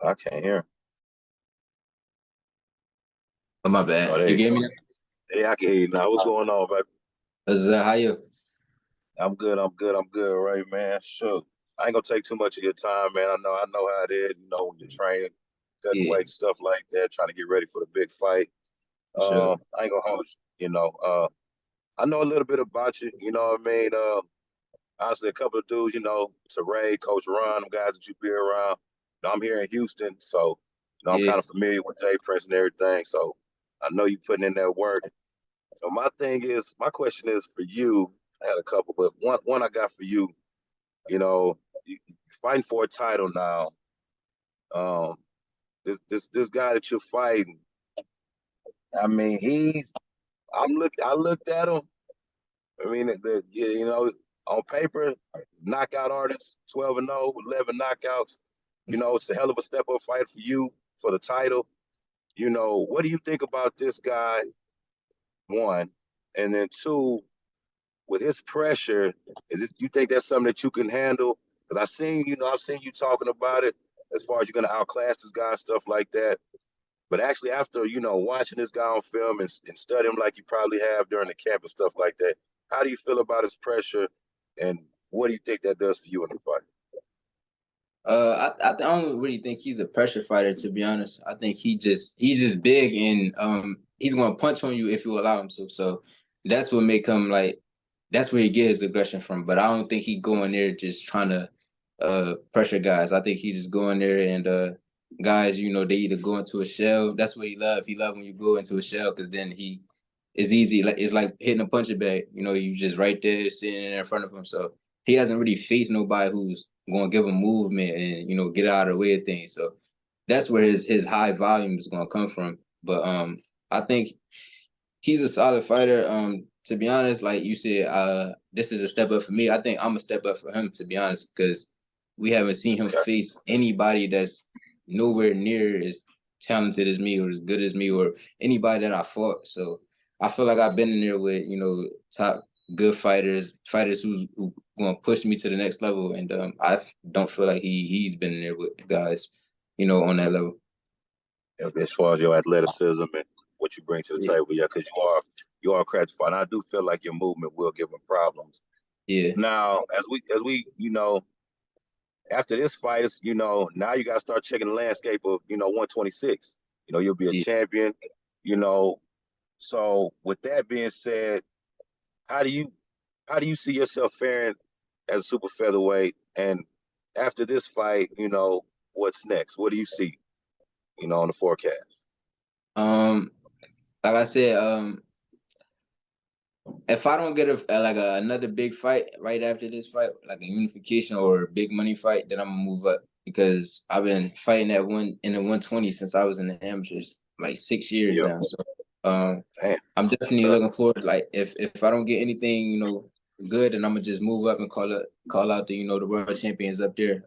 I can't hear. Oh, my Oh, bad. there You you gave go. me that? Hey, I can hear you now. What's going on, baby? How you? I'm good. I'm good. I'm good. Right, man. Sure. I ain't gonna take too much of your time, man. I know how it is. You know, when you're training, cutting Yeah, weight, stuff like that, trying to get ready for the big fight. for sure. I ain't gonna hold you. I know a little bit about you. You know what I mean? Honestly, a couple of dudes. Teray, Coach Ron, them guys that you be around. I'm here in Houston, so I'm Yeah. kind of familiar with Jay Prince and everything. So I know you putting in that work. So my question is for you. I had a couple, but one I got for you. You fighting for a title now. Um, this guy that you're fighting. I mean, I looked at him. I mean, on paper, knockout artist, 12-0, 11 knockouts. It's a hell of a step up fight for you for the title. What do you think about this guy? One, and then two, with his pressure, you think that's something that you can handle? Because I've seen you talking about it as far as you're gonna outclass this guy and stuff like that. But actually, after watching this guy on film and studying him like you probably have during the camp and stuff like that, how do you feel about his pressure, and what do you think that does for you in the fight? I don't really think he's a pressure fighter, to be honest. I think he's just big and he's gonna punch on you if you allow him to. So that's what make him like that's where he get his aggression from. But I don't think he going there just trying to pressure guys. I think he's just going there and guys, they either go into a shell. That's what he love. He love when you go into a shell because then he it's easy. Like it's like hitting a puncher bag. You just right there sitting there in front of him. So he hasn't really faced nobody who's going to give him movement and get out of the way of things. So that's where his high volume is going to come from. But I think he's a solid fighter. To be honest, like you said, this is a step up for me. I think I'm a step up for him, to be honest, because we haven't seen him Okay. face anybody that's nowhere near as talented as me or as good as me or anybody that I fought. So I feel like I've been in there with top good fighters who going to push me to the next level, and I don't feel like he's been in there with guys, on that level. As far as your athleticism and what you bring to the Yeah, table, yeah, because you are a crafty fighter. And I do feel like your movement will give him problems. yeah, Now, as we after this fight, now you got to start checking the landscape of 126. You'll be a yeah. champion. You know, so with that being said, how do you how do you see yourself faring as a super featherweight? And after this fight, what's next? What do you see? On the forecast. Um, like I said, if I don't get another big fight right after this fight, like a unification or a big money fight, then I'm gonna move up because I've been fighting at one in the 120 since I was in the amateurs, like 6 years Yeah. now. So um, Damn. I'm definitely Okay. looking forward. Like if I don't get anything, good, then I'm gonna just move up and call out the the world champions up there.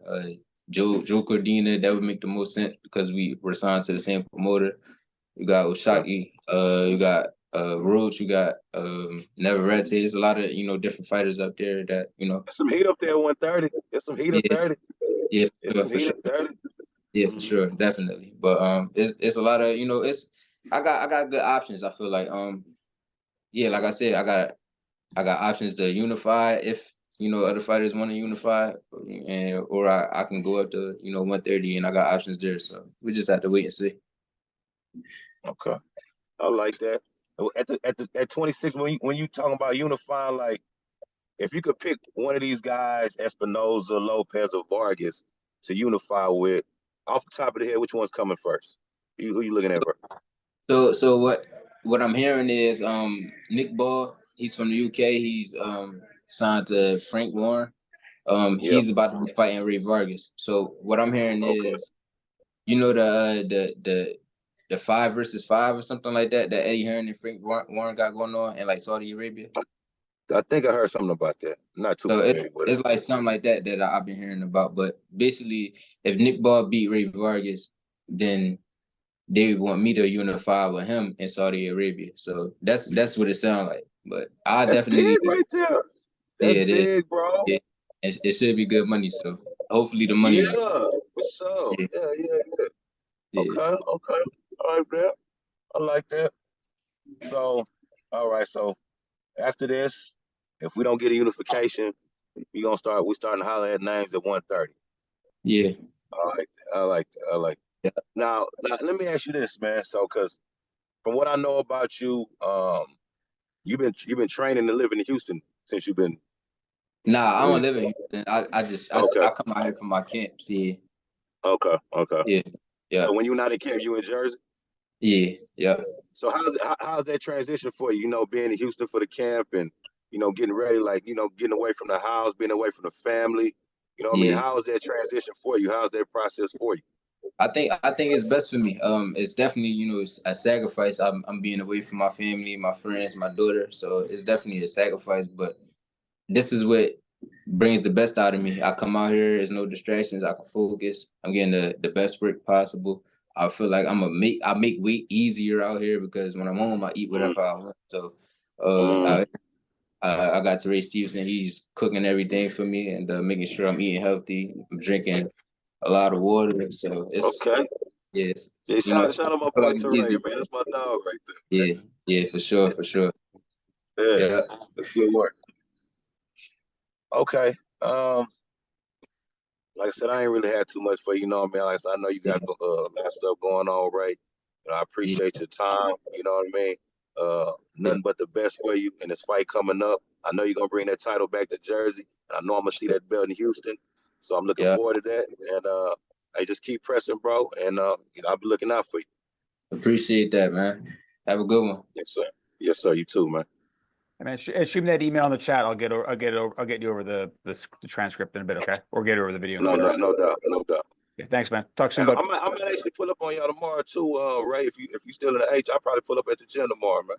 Joe Cordina, that would make the most sense because we're signed to the same promoter. You got Yeah. Oshaki, you got Roach, you got Naveratte. There's a lot of different fighters up there that There's some heat up there at 130. There's some heat at yeah, 30. yeah, There's some for heat sure, at 30. yeah, for Mm-hmm. sure, definitely. But it's a lot of it's I got good options. I feel like yeah, like I said, I got options to unify if other fighters want to unify, and or I can go up to 130, and I got options there. So we just have to wait and see. Okay. I like that. At 26, when you talking about unifying, like if you could pick one of these guys, Espinoza, Lopez, or Vargas, to unify with, off the top of the head, which one's coming first? Who you looking at first? So what I'm hearing is Nick Ball, he's from the UK. He's signed to Frank Warren. Yeah. He's about to be fighting Ray Vargas. So what I'm hearing Okay. is the 5 versus 5 or something like that Eddie Hearn and Frank Warren got going on in like Saudi Arabia. I think I heard something about that. I'm not too So it's familiar with it. it's like something like that I've been hearing about. But basically, if Nick Ball beat Ray Vargas, then they want me to unify with him in Saudi Arabia. So that's what it sounds like. But I That's definitely, big right there. That's yeah, it is. big, bro. It should be good money. So hopefully the money Yeah. For sure. Yeah, Yeah. yeah, Okay. All right, man. I like that. So, all right. So after this, if we don't get a unification, we starting to holler at names at 1:30. yeah. I like that. I like that. Yeah. Now let me ask you this, man. So, because from what I know about you, you've been training and living in Houston since you've been. Nah, I don't Really? live in Houston. Okay. I come out here for my camps. Yeah, Okay. yeah, yeah, So when you're not in camp, you in Jersey. yeah, yeah, So how's that transition for you? You know, being in Houston for the camp and getting ready, like getting away from the house, being away from the family. You know what I mean? yeah. How is that transition for you? How's that process for you? I think it's best for me. It's definitely it's a sacrifice. I'm being away from my family, my friends, my daughter. So it's definitely a sacrifice. But this is what brings the best out of me. I come out here, there's no distractions. I can focus. I'm getting the best work possible. I feel like I make weight easier out here because when I'm home, I eat Mm, whatever I want. So uh, mm, I, I got to Ray Stevenson. He's cooking everything for me and making sure I'm eating healthy. I'm drinking a lot of water. So okay. yes, Yeah, shout out I my feel boy like it's Teray, easier. man. That's my dog right there, Yeah, yeah, for sure, for sure. man. Yeah, Yeah, that's good work. Okay. Like I said, I ain't really had too much for you, man. Like I said, I know you yeah, got a lot of stuff going on, right? I yeah, appreciate your time. You know what I mean? yeah, Nothing but the best for you in this fight coming up. I know you're gonna bring that title back to Jersey, and I know I'm gonna see that belt in Houston. So I'm looking yeah. forward to that. And hey, just keep pressing, bro. And I'll be looking out for you. Appreciate that, man. Have a good one. Yes, sir. Yes, sir. You too, man. And man, shoot me that email in the chat. I'll get you over the transcript in a bit, okay? Or get over the video in a No, bit. no doubt, no doubt. Okay, thanks, man. Talk soon, And bud. I might actually pull up on y'all tomorrow too, Ray. If you still in the H, I'll probably pull up at the gym tomorrow, man.